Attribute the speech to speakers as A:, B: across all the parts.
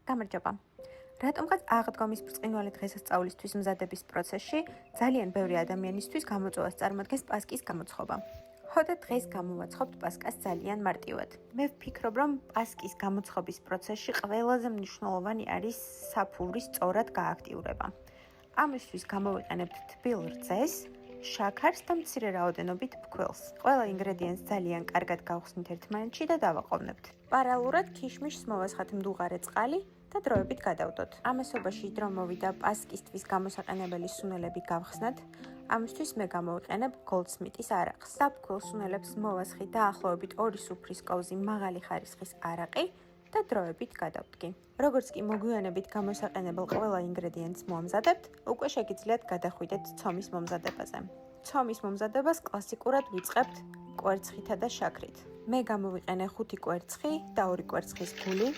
A: გამარჯობა. რატომღაც აღდგომის ბრწყინვალე დღესასწაულისთვის მზადების პროცესში ძალიან ბევრი ადამიანისთვის გამოწვევას წარმოადგენს პასკის გამოცხობა. ხოდა დღეს გამოვაცხობთ პასკას ძალიან მარტივად. მე ვფიქრობ, რომ პასკის გამოცხობის პროცესში ყველაზე მნიშვნელოვანი არის საფურის სწორად გააქტიურება. ამისთვის გამოვიყენებთ თბილ რძეს, შაქარს და მცირე რაოდენობით ფქვილს. ყველა ინგრედიენტს ძალიან კარგად გავხსნით ერთმანეთში და დავაყოვნებთ. პარალელურად ქიშმიშს მოვასხათ მდუღარე წყალი და დროებით გადავდოთ. ამასობაში დრო მოვიდა პასკისთვის გამოსაყენებელი სუნელები გავხსნათ. ამისთვის მე გამოვიყენებ Goldsmith-ის არაყს. საფქვილ სუნელებს მოვასხი დაახლოებით 2 სუფრის კოვზი მაღალი ხარისხის არაყი და დროებით გადავდგი. როგორც კი მოგვიანებით გამოსაყენებელ ყველა ინგრედიენტს მომზადებთ, უკვე შეგიძლიათ გადახვიდეთ ცომის მომზადებაზე. ცომის მომზადებას კლასიკურად ვიწყებთ კვერცხითა და შაქრით. მე გამოვიყენე 5 კვერცხი და 2 კვერცხის გული,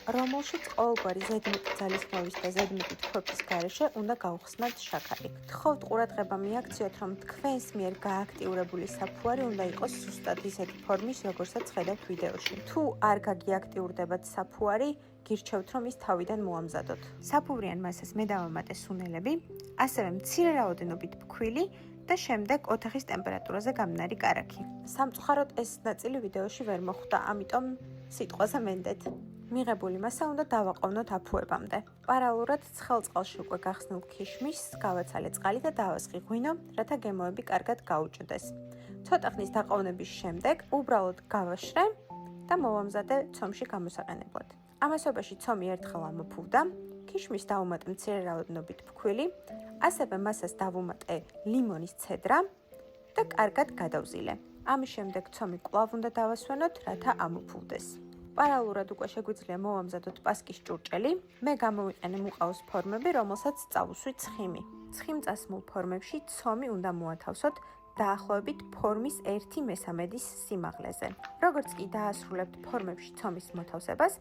A: რომელშიც ყოველგვარი ზედმეტი ძალისხმევის და ზედმეტი თქუების გარეშე უნდა გავხსნათ შაქარი. გთხოვთ ყურადღება მიაქციოთ, რომ თქვენს მიერ გააქტიურებული საფუარი უნდა იყოს სუსტად ისეთი ფორმის, როგორცაც ხედავთ ვიდეოში. თუ არ გაგიაქტიურდებათ საფუარი, გირჩევთ, რომ ის თავიდან მოამზადოთ. საფუვრიან მასას მე დავამატე სუნელები, ასევე მცირე რაოდენობით ფქვილი და შემდეგ ოთახის ტემპერატურაზე გამნარი კარაქი. სამწუხაროდ ეს ნაწილი ვიდეოში ვერ მოხვდა, ამიტომ სიტყვაზე მენდეთ. მიღებული მასა უნდა დავაყოვნოთ აფუებამდე. პარალელურად ცხელ წყალში უკვე გახსნილ ქიშმიშს გავაცალე წყალი და დავასხი ღვინო, რათა გემოები კარგად გაუჭდეს. ცოტა ხნის დაყოვნების შემდეგ უბრალოდ გავაშრე და მოვამზადე ცომში გამოსაყენებლად. ამასობაში ცომი ერთხელ ამოფუვდა, ქიშმიშს დავუმატე მცირე რაოდენობით ფქვილი, ასევე მასას დავუმატე ლიმონის ცედრა და კარგად გადავზილე. ამის შემდეგ ცომი კვლავ უნდა დავასვენოთ, რათა ამოფუვდეს. პარალელურად უკვე შეგვიძლია მოვამზადოთ პასკის ჭურჭელი. მე გამოვიყენე მუყაოს ფორმები, რომელსაც წავუსვი ცხიმი. ცხიმწასმულ ფორმებში ცომი უნდა მოათავსოთ დაახლოებით ფორმის 1/3 სიმაღლეზე. როგორც კი დაასრულებთ ფორმებში ცომის მოთავსებას,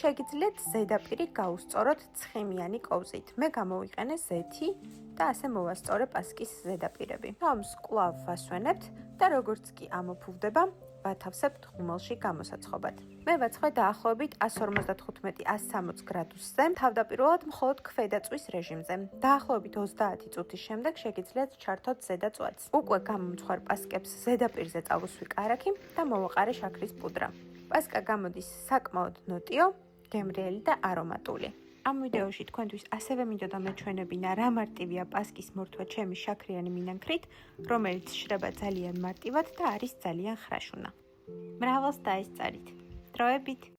A: შეგიძლიათ ზედაპირი გაუსწოროთ ცხიმიანი კოვზით. მე გამოვიყენე ზეთი და ასე მოვასწორე პასკის ზედაპირები. ცომს კვლავ ვასვენებთ და როგორც კი ამოფუვდება, ვათავსებთ ღუმელში გამოსაცხობად. მე ვაცხვე დაახლოებით 155-160 გრადუსზე, თავდაპირველად მხოლოდ ქვედაწვის რეჟიმზე. დაახლოებით 30 წუთის შემდეგ შეგიძლიათ ჩართოთ ზედაწვეთს. უკვე გამომცხვარ პასკებს ზედაპირზე წავუსვი კარაქი და მოვაყარე შაქრის პუდრა. პასკა გამოდის საკმაოდ ნოტიო, გემრიელი და არომატული. ამ ვიდეოში თქვენთვის ასევე მინდოდა მეჩვენებინა რა მარტივია პასკის მორთვა ჩემი შაქრიანი მინანქრით, რომელიც შრება ძალიან მარტივად და არის ძალიან ხრაშუნა. მრავალს დაესწარით. დროებით!